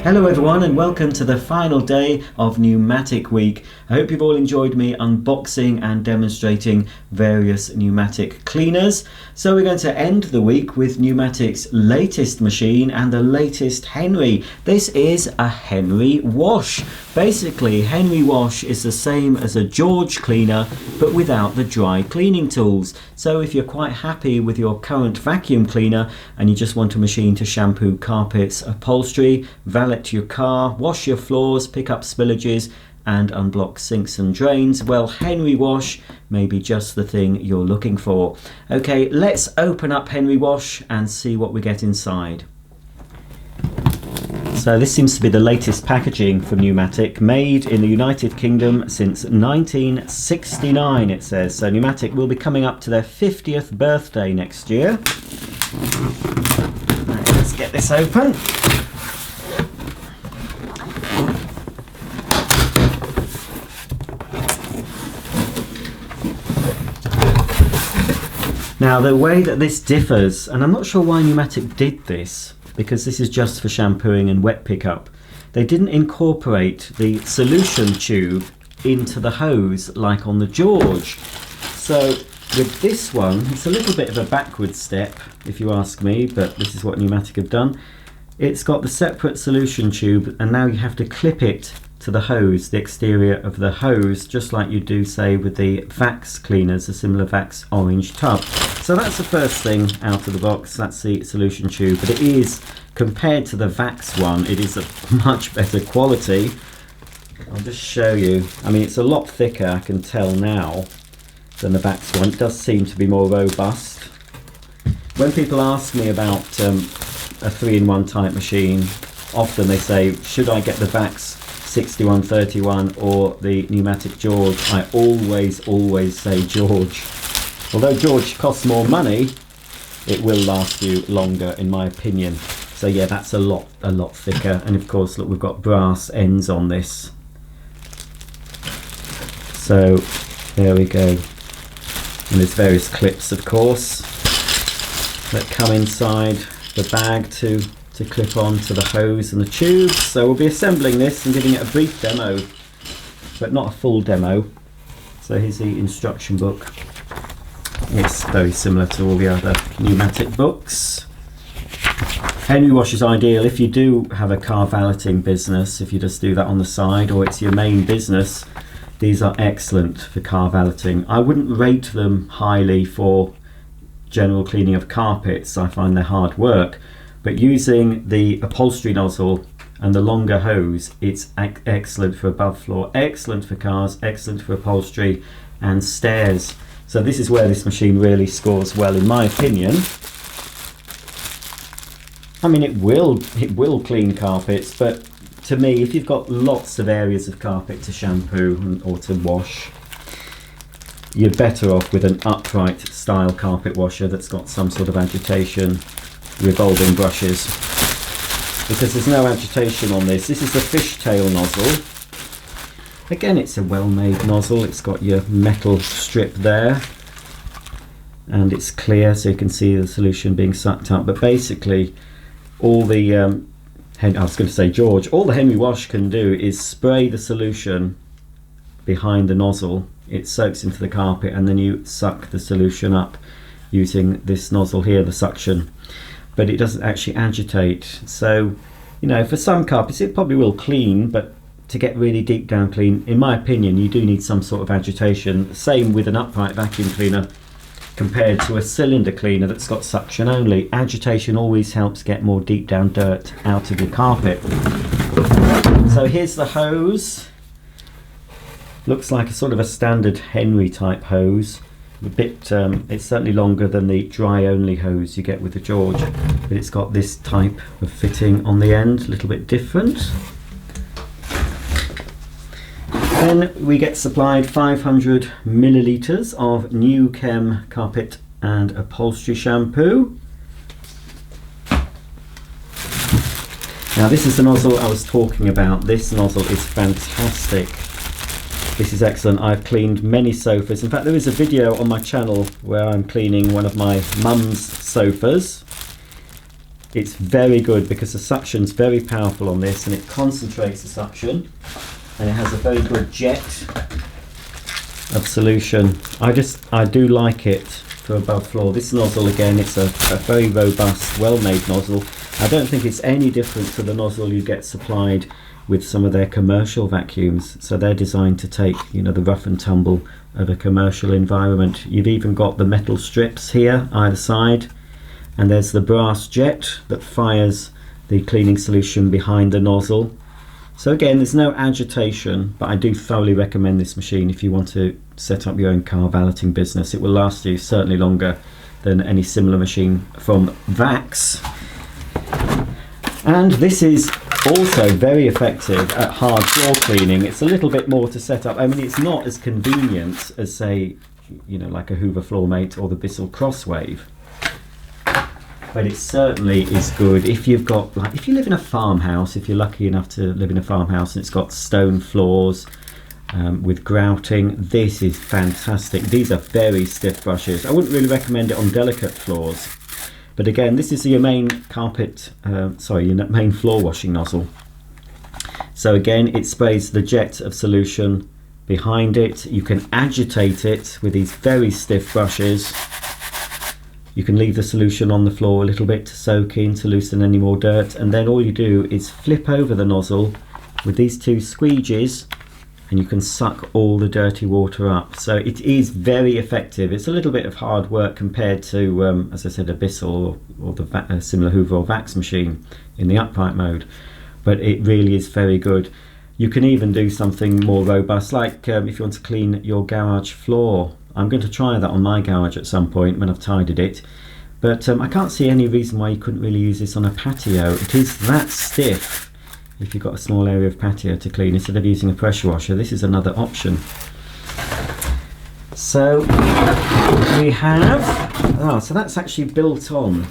Hello everyone and welcome to the final day of Numatic Week. I hope you've all enjoyed me unboxing and demonstrating various Numatic cleaners. So we're going to end the week with Numatic's latest machine and the latest Henry. This is a Henry wash. Basically, Henry wash is the same as a George cleaner but without the dry cleaning tools. So if you're quite happy with your current vacuum cleaner and you just want a machine to shampoo carpets, upholstery, valet your car, wash your floors, pick up spillages and unblock sinks and drains, well, Henry wash may be just the thing you're looking for. Okay, let's open up Henry wash and see what we get inside. So this seems to be the latest packaging from Numatic, made in the United Kingdom since 1969 it says. So Numatic will be coming up to their 50th birthday next year. Right, let's get this open. Now the way that this differs, and I'm not sure why Numatic did this, because this is just for shampooing and wet pickup. They didn't incorporate the solution tube into the hose like on the George. So with this one, it's a little bit of a backward step if you ask me, but this is what Numatic have done. It's got the separate solution tube and now you have to clip it to the hose, the exterior of the hose, just like you do say with the Vax cleaners, the similar Vax orange tub. So that's the first thing out of the box, that's the solution tube, but it is, compared to the Vax one, it is a much better quality. I'll just show you. I mean, it's a lot thicker, I can tell now, than the Vax one. It does seem to be more robust. When people ask me about a 3-in-1 type machine, often they say, should I get the Vax 6131 or the Numatic George? I always say George. Although George costs more money, it will last you longer in my opinion. So yeah, that's a lot thicker, and of course look, we've got brass ends on this. So there we go. And there's various clips of course that come inside the bag to clip on to the hose and the tubes. So we'll be assembling this and giving it a brief demo, but not a full demo. So here's the instruction book. It's very similar to all the other Numatic books. Henry wash is ideal if you do have a car valeting business, if you just do that on the side, or it's your main business. These are excellent for car valeting. I wouldn't rate them highly for general cleaning of carpets. I find they're hard work. But using the upholstery nozzle and the longer hose, it's excellent for above floor, excellent for cars, excellent for upholstery and stairs. So this is where this machine really scores well in my opinion. I mean, it will clean carpets, but to me, if you've got lots of areas of carpet to shampoo or to wash, you're better off with an upright style carpet washer that's got some sort of agitation, revolving brushes, because there's no agitation on this. This is a fishtail nozzle. Again, it's a well-made nozzle. It's got your metal strip there and it's clear so you can see the solution being sucked up. But basically all the I was going to say George, all the Henry wash can do is spray the solution behind the nozzle. It soaks into the carpet and then you suck the solution up using this nozzle here, the suction. But it doesn't actually agitate. So, you know, for some carpets it probably will clean, but to get really deep down clean, in my opinion, you do need some sort of agitation. Same with an upright vacuum cleaner compared to a cylinder cleaner that's got suction only. Agitation always helps get more deep down dirt out of your carpet. So here's the hose. Looks like a sort of a standard Henry type hose. A bit, it's certainly longer than the dry only hose you get with the George, but it's got this type of fitting on the end, a little bit different. Then we get supplied 500 millilitres of New Chem carpet and upholstery shampoo. Now this is the nozzle I was talking about. This nozzle is fantastic. This is excellent. I've cleaned many sofas. In fact, there is a video on my channel where I'm cleaning one of my mum's sofas. it's very good because the suction's very powerful on this, and it concentrates the suction, and it has a very good jet of solution. I do like it for above floor. This nozzle, again, it's a very robust, well-made nozzle. I don't think it's any different to the nozzle you get supplied with some of their commercial vacuums. So they're designed to take, you know, the rough and tumble of a commercial environment. You've even got the metal strips here either side, and there's the brass jet that fires the cleaning solution behind the nozzle. So again, there's no agitation, but I do thoroughly recommend this machine if you want to set up your own car valeting business. It will last you certainly longer than any similar machine from Vax. And this is also very effective at hard floor cleaning. It's a little bit more to set up. I mean, it's not as convenient as, say, you know, like a Hoover Floormate or the Bissell Crosswave, but it certainly is good if you've got, like, if you live in a farmhouse, if you're lucky enough to live in a farmhouse and it's got stone floors with grouting. This is fantastic. These are very stiff brushes. I wouldn't really recommend it on delicate floors. But again, this is your main your main floor washing nozzle. So again, it sprays the jet of solution behind it. You can agitate it with these very stiff brushes. You can leave the solution on the floor a little bit to soak in, to loosen any more dirt, and then all you do is flip over the nozzle with these two squeegees, and you can suck all the dirty water up. So it is very effective. It's a little bit of hard work compared to, as I said, a Bissell or the similar Hoover or Vax machine in the upright mode, but it really is very good. You can even do something more robust, like if you want to clean your garage floor. I'm going to try that on my garage at some point when I've tidied it, but I can't see any reason why you couldn't really use this on a patio. It is that stiff. If you've got a small area of patio to clean, instead of using a pressure washer, this is another option. So we have, so that's actually built on.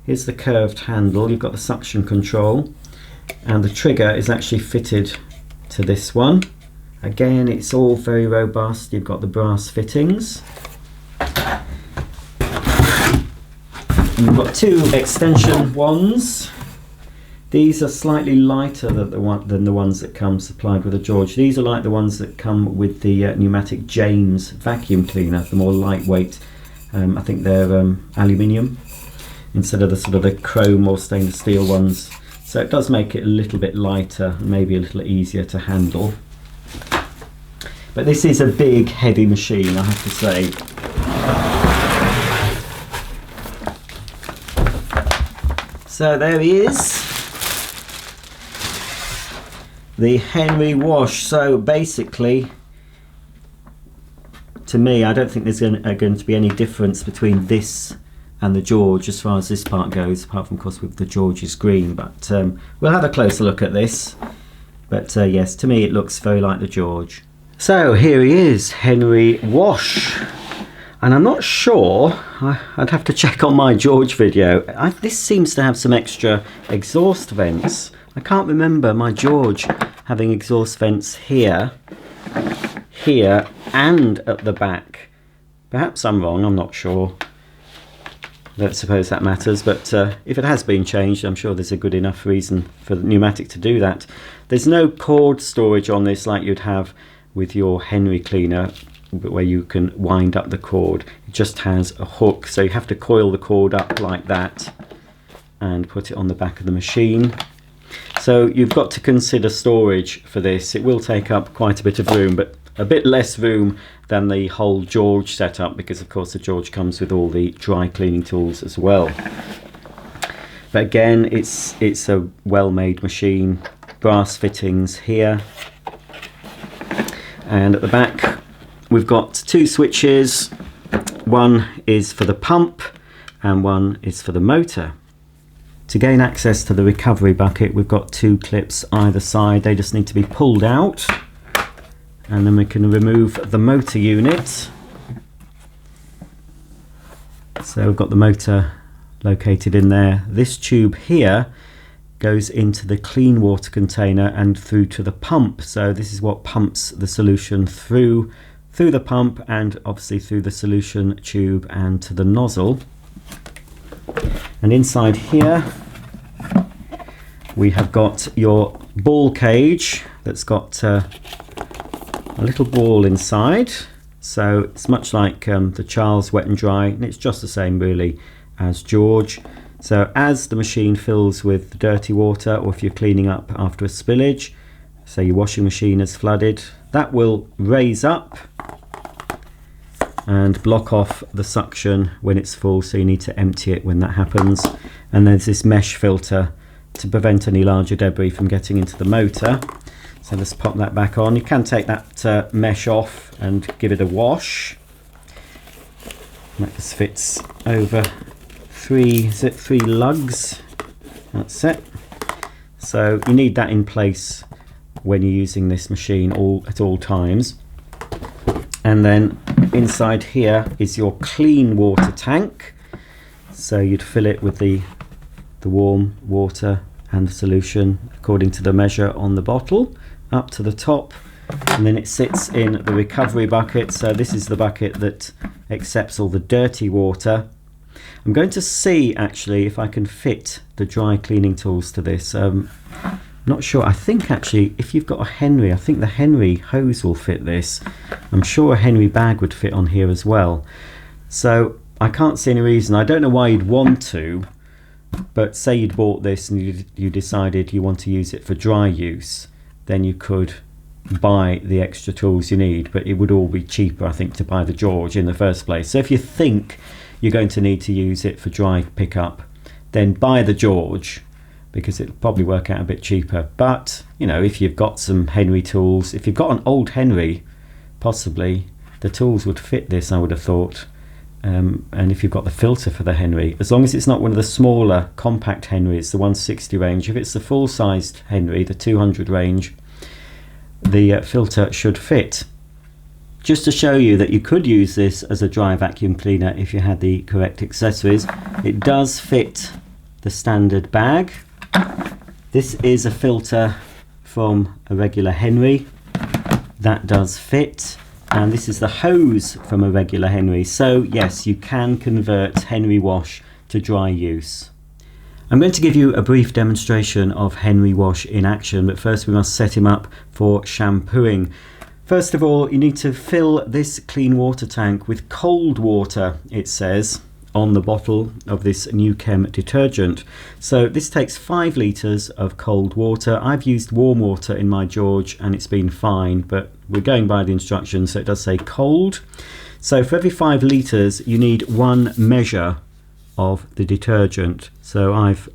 Here's the curved handle, you've got the suction control, and the trigger is actually fitted to this one. Again, it's all very robust. You've got the brass fittings. And you've got two extension wands. These are slightly lighter than the ones that come supplied with a George. These are like the ones that come with the Numatic James vacuum cleaner, the more lightweight. I think they're aluminium instead of the sort of the chrome or stainless steel ones. So it does make it a little bit lighter and maybe a little easier to handle. But this is a big, heavy machine, I have to say. So there he is. The Henry wash. So basically, to me, I don't think there's going to be any difference between this and the George as far as this part goes, apart from, of course, with the George's green. But we'll have a closer look at this. But yes, to me it looks very like the George. So here he is, Henry wash. And I'm not sure, I'd have to check on my George video. This seems to have some extra exhaust vents. I can't remember my George having exhaust vents here, here, and at the back. Perhaps I'm wrong, I'm not sure. Don't suppose that matters, but if it has been changed, I'm sure there's a good enough reason for the Numatic to do that. There's no cord storage on this like you'd have with your Henry cleaner, where you can wind up the cord. It just has a hook, so you have to coil the cord up like that and put it on the back of the machine. So you've got to consider storage for this. It will take up quite a bit of room, but a bit less room than the whole George setup, because of course the George comes with all the dry cleaning tools as well. But again, it's a well-made machine. Brass fittings here, and at the back we've got two switches. One is for the pump and one is for the motor. To gain access to the recovery bucket, we've got two clips either side. They just need to be pulled out, and then we can remove the motor unit. So we've got the motor located in there. This tube here goes into the clean water container and through to the pump. So this is what pumps the solution through the pump, and obviously through the solution tube and to the nozzle. And inside here we have got your ball cage that's got a little ball inside. So it's much like the Charles Wet and Dry, and it's just the same really as George. So as the machine fills with dirty water, or if you're cleaning up after a spillage, say your washing machine is flooded, that will raise up and block off the suction when it's full, so you need to empty it when that happens. And there's this mesh filter to prevent any larger debris from getting into the motor. So let's pop that back on. You can take that mesh off and give it a wash. And that just fits over three lugs. That's it. So you need that in place when you're using this machine at all times. And then inside here is your clean water tank. So you'd fill it with the warm water and the solution according to the measure on the bottle up to the top, and then it sits in the recovery bucket. So this is the bucket that accepts all the dirty water. I'm going to see actually if I can fit the dry cleaning tools to this. Not sure. I think actually if you've got a Henry, I think the Henry hose will fit this. I'm sure a Henry bag would fit on here as well. So I can't see any reason. I don't know why you'd want to, but say you'd bought this and you decided you want to use it for dry use, then you could buy the extra tools you need, but it would all be cheaper I think to buy the George in the first place. So if you think you're going to need to use it for dry pickup, then buy the George, because it'll probably work out a bit cheaper. But you know, if you've got some Henry tools, if you've got an old Henry, possibly the tools would fit this, I would have thought. And if you've got the filter for the Henry, as long as it's not one of the smaller compact Henrys, the 160 range, if it's the full-sized Henry, the 200 range, the filter should fit. Just to show you that you could use this as a dry vacuum cleaner if you had the correct accessories, it does fit the standard bag. This is a filter from a regular Henry, that does fit, and this is the hose from a regular Henry. So yes, you can convert Henry wash to dry use. I'm going to give you a brief demonstration of Henry wash in action, but first we must set him up for shampooing. First of all, you need to fill this clean water tank with cold water, it says on the bottle of this New Chem detergent. So this takes 5 litres of cold water. I've used warm water in my George and it's been fine, but we're going by the instructions, so it does say cold. So for every 5 litres you need 1 measure of the detergent. So I've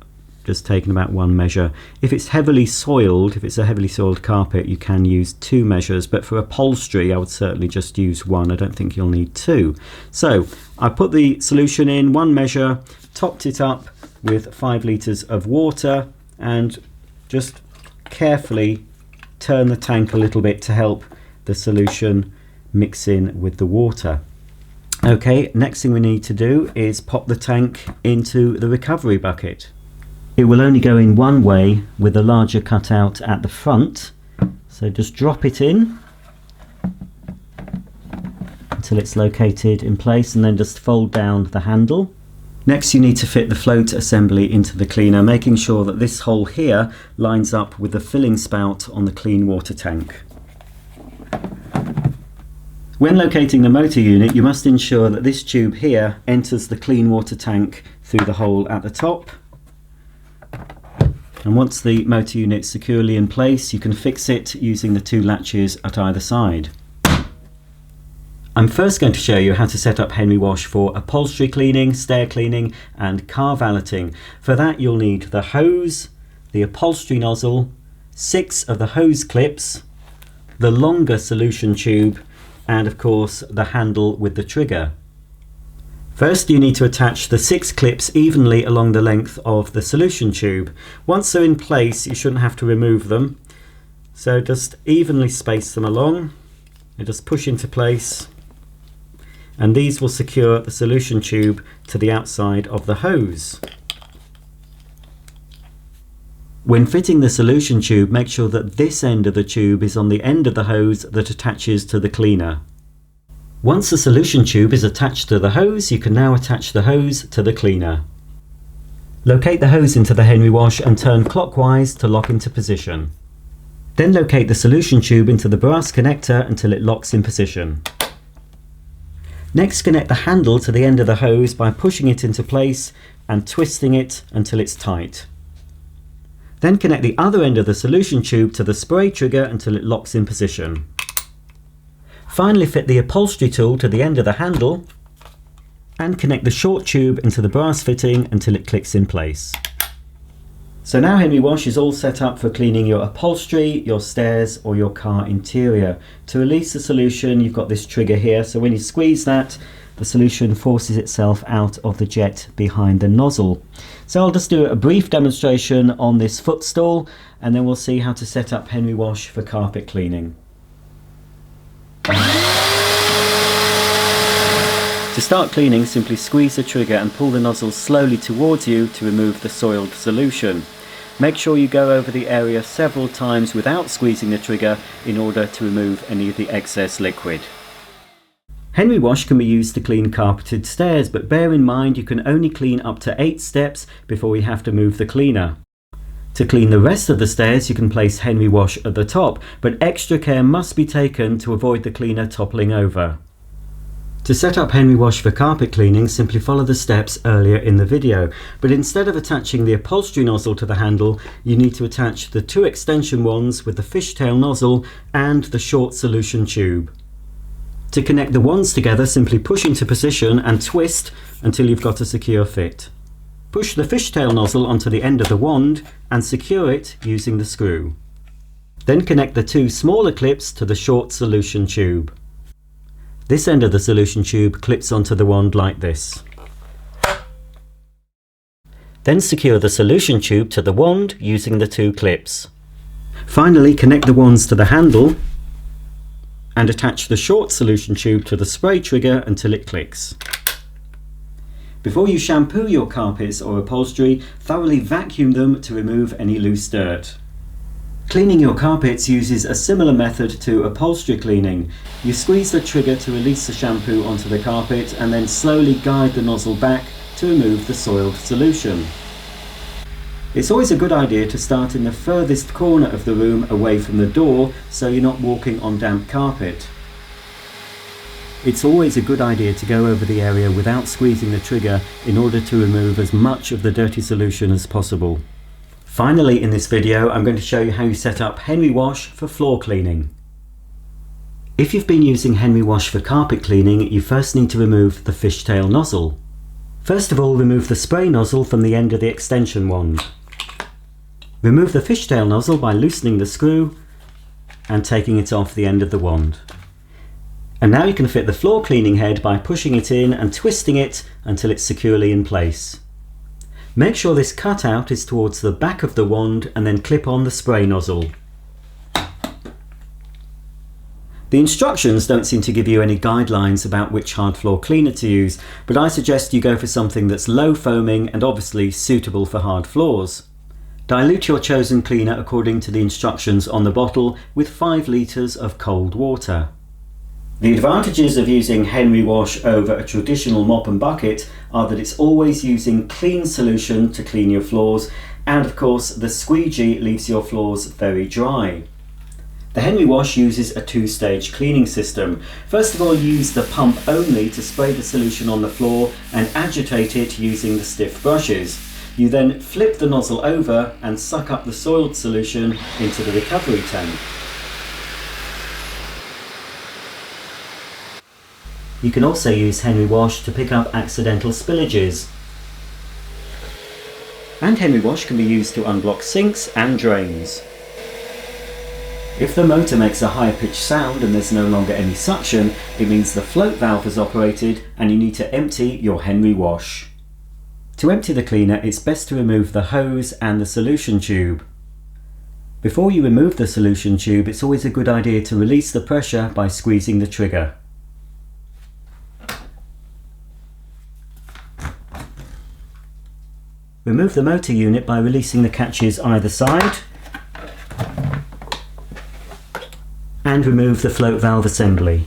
just taken about 1 measure. If it's heavily soiled, if it's a heavily soiled carpet, you can use 2 measures, but for upholstery I would certainly just use 1. I don't think you'll need 2. So I put the solution in 1 measure, topped it up with 5 litres of water, and just carefully turn the tank a little bit to help the solution mix in with the water. Okay, next thing we need to do is pop the tank into the recovery bucket. It will only go in one way with a larger cutout at the front, so just drop it in until it's located in place, and then just fold down the handle. Next you need to fit the float assembly into the cleaner, making sure that this hole here lines up with the filling spout on the clean water tank. When locating the motor unit, you must ensure that this tube here enters the clean water tank through the hole at the top. And once the motor unit is securely in place, you can fix it using the 2 latches at either side. I'm first going to show you how to set up Henry wash for upholstery cleaning, stair cleaning and car valeting. For that you'll need the hose, the upholstery nozzle, 6 of the hose clips, the longer solution tube, and of course the handle with the trigger. First you need to attach the 6 clips evenly along the length of the solution tube. Once they're in place you shouldn't have to remove them, so just evenly space them along and just push into place, and these will secure the solution tube to the outside of the hose. When fitting the solution tube, make sure that this end of the tube is on the end of the hose that attaches to the cleaner. Once the solution tube is attached to the hose, you can now attach the hose to the cleaner. Locate the hose into the Henry wash and turn clockwise to lock into position. Then locate the solution tube into the brass connector until it locks in position. Next, connect the handle to the end of the hose by pushing it into place and twisting it until it's tight. Then connect the other end of the solution tube to the spray trigger until it locks in position. Finally, fit the upholstery tool to the end of the handle and connect the short tube into the brass fitting until it clicks in place. So now Henry Wash is all set up for cleaning your upholstery, your stairs or your car interior. To release the solution, you've got this trigger here, so when you squeeze that, the solution forces itself out of the jet behind the nozzle. So I'll just do a brief demonstration on this footstool and then we'll see how to set up Henry Wash for carpet cleaning. To start cleaning, simply squeeze the trigger and pull the nozzle slowly towards you to remove the soiled solution. Make sure you go over the area several times without squeezing the trigger in order to remove any of the excess liquid. Henry Wash can be used to clean carpeted stairs, but bear in mind you can only clean up to 8 steps before you have to move the cleaner. To clean the rest of the stairs, you can place Henry Wash at the top, but extra care must be taken to avoid the cleaner toppling over. To set up Henry Wash for carpet cleaning, simply follow the steps earlier in the video, but instead of attaching the upholstery nozzle to the handle, you need to attach the 2 extension wands with the fishtail nozzle and the short solution tube. To connect the wands together, simply push into position and twist until you've got a secure fit. Push the fishtail nozzle onto the end of the wand and secure it using the screw. Then connect the 2 smaller clips to the short solution tube. This end of the solution tube clips onto the wand like this. Then secure the solution tube to the wand using the 2 clips. Finally, connect the wands to the handle and attach the short solution tube to the spray trigger until it clicks. Before you shampoo your carpets or upholstery, thoroughly vacuum them to remove any loose dirt. Cleaning your carpets uses a similar method to upholstery cleaning. You squeeze the trigger to release the shampoo onto the carpet and then slowly guide the nozzle back to remove the soiled solution. It's always a good idea to start in the furthest corner of the room away from the door so you're not walking on damp carpet. It's always a good idea to go over the area without squeezing the trigger in order to remove as much of the dirty solution as possible. Finally, in this video, I'm going to show you how you set up Henry Wash for floor cleaning. If you've been using Henry Wash for carpet cleaning, you first need to remove the fishtail nozzle. First of all, remove the spray nozzle from the end of the extension wand. Remove the fishtail nozzle by loosening the screw and taking it off the end of the wand. And now you can fit the floor cleaning head by pushing it in and twisting it until it's securely in place. Make sure this cutout is towards the back of the wand and then clip on the spray nozzle. The instructions don't seem to give you any guidelines about which hard floor cleaner to use, but I suggest you go for something that's low foaming and obviously suitable for hard floors. Dilute your chosen cleaner according to the instructions on the bottle with 5 litres of cold water. The advantages of using Henry Wash over a traditional mop and bucket are that it's always using clean solution to clean your floors, and of course the squeegee leaves your floors very dry. The Henry Wash uses a 2-stage cleaning system. First of all, use the pump only to spray the solution on the floor and agitate it using the stiff brushes. You then flip the nozzle over and suck up the soiled solution into the recovery tank. You can also use Henry Wash to pick up accidental spillages. And Henry Wash can be used to unblock sinks and drains. If the motor makes a higher pitched sound and there's no longer any suction, it means the float valve is operated and you need to empty your Henry Wash. To empty the cleaner, it's best to remove the hose and the solution tube. Before you remove the solution tube, it's always a good idea to release the pressure by squeezing the trigger. Remove the motor unit by releasing the catches either side and remove the float valve assembly.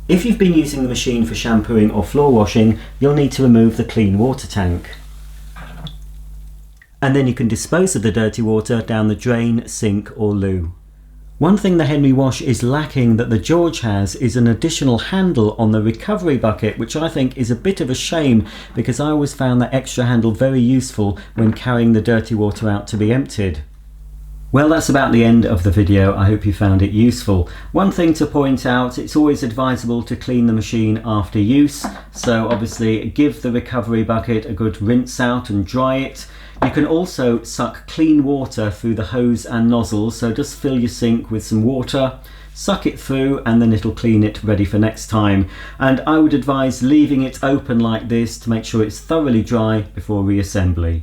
If you've been using the machine for shampooing or floor washing, you'll need to remove the clean water tank. And then you can dispose of the dirty water down the drain, sink or loo. One thing the Henry Wash is lacking that the George has is an additional handle on the recovery bucket, which I think is a bit of a shame because I always found that extra handle very useful when carrying the dirty water out to be emptied. Well, that's about the end of the video. I hope you found it useful. One thing to point out, it's always advisable to clean the machine after use. So obviously give the recovery bucket a good rinse out and dry it. You can also suck clean water through the hose and nozzle, so just fill your sink with some water, suck it through and then it'll clean it ready for next time. And I would advise leaving it open like this to make sure it's thoroughly dry before reassembly.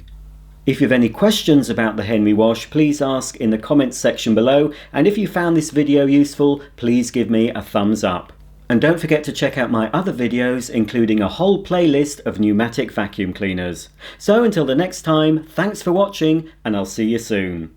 If you have any questions about the Henry Wash, please ask in the comments section below, and if you found this video useful, please give me a thumbs up. And don't forget to check out my other videos, including a whole playlist of pneumatic vacuum cleaners. So until the next time, thanks for watching and I'll see you soon.